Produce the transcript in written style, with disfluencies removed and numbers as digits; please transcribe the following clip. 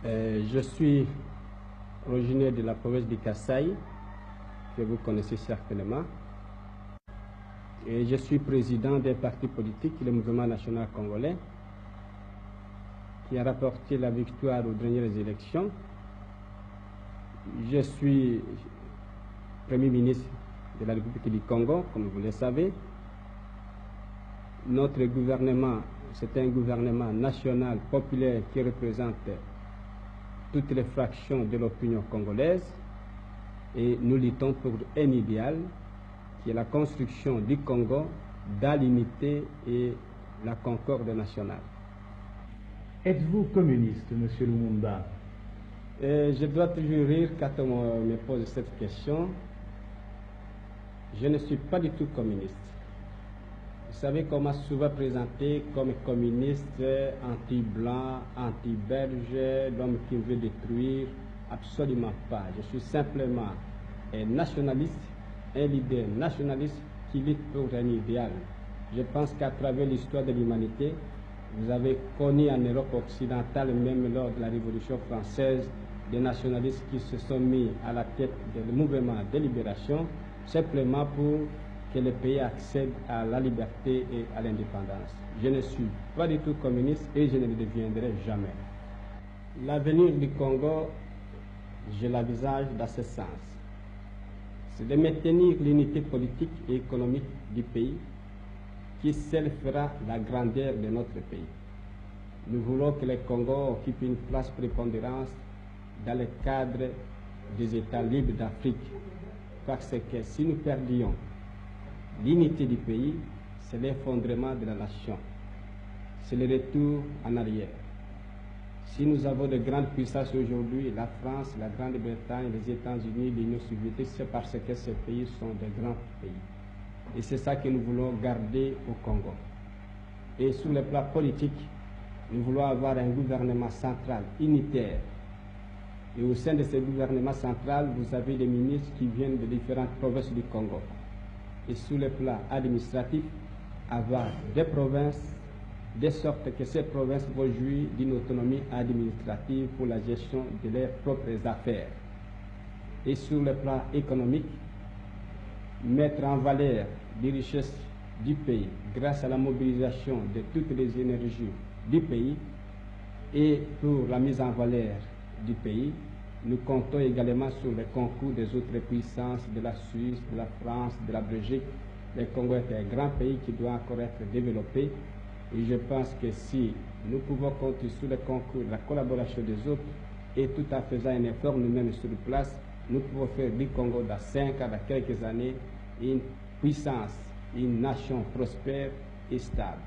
Je suis originaire de la province du Kasaï, que vous connaissez certainement. Et je suis président d'un parti politique, le Mouvement national congolais, qui a rapporté la victoire aux dernières élections. Je suis Premier ministre de la République du Congo, comme vous le savez. Notre gouvernement, c'est un gouvernement national populaire qui représente toutes les fractions de l'opinion congolaise, et nous luttons pour un idéal qui est la construction du Congo dans l'unité et la concorde nationale. Êtes-vous communiste, Monsieur Lumumba? Je dois toujours rire quand on me pose cette question. Je ne suis pas du tout communiste. Vous savez qu'on m'a souvent présenté comme communiste, anti-blanc, anti-belge, l'homme qui veut détruire. Absolument pas. Je suis simplement un nationaliste, un leader nationaliste qui lutte pour un idéal. Je pense qu'à travers l'histoire de l'humanité, vous avez connu en Europe occidentale, même lors de la Révolution française, des nationalistes qui se sont mis à la tête du mouvement de libération, simplement pour que le pays accède à la liberté et à l'indépendance. Je ne suis pas du tout communiste et je ne le deviendrai jamais. L'avenir du Congo, je l'envisage dans ce sens. C'est de maintenir l'unité politique et économique du pays qui seul fera la grandeur de notre pays. Nous voulons que le Congo occupe une place prépondérante dans le cadre des États libres d'Afrique, parce que si nous perdions l'unité du pays, c'est l'effondrement de la nation, c'est le retour en arrière. Si nous avons de grandes puissances aujourd'hui, la France, la Grande-Bretagne, les États-Unis, l'Union soviétique, c'est parce que ces pays sont de grands pays. Et c'est ça que nous voulons garder au Congo. Et sur le plan politique, nous voulons avoir un gouvernement central unitaire. Et au sein de ce gouvernement central, vous avez des ministres qui viennent de différentes provinces du Congo. Et sur le plan administratif, avoir des provinces, de sorte que ces provinces vont jouir d'une autonomie administrative pour la gestion de leurs propres affaires. Et sur le plan économique, mettre en valeur les richesses du pays grâce à la mobilisation de toutes les énergies du pays. Et pour la mise en valeur du pays, nous comptons également sur le concours des autres puissances, de la Suisse, de la France, de la Belgique. Le Congo est un grand pays qui doit encore être développé. Et je pense que si nous pouvons compter sur le concours, la collaboration des autres, et tout en faisant un effort nous-mêmes sur place, nous pouvons faire du Congo dans 5 ans, dans quelques années, une puissance, une nation prospère et stable.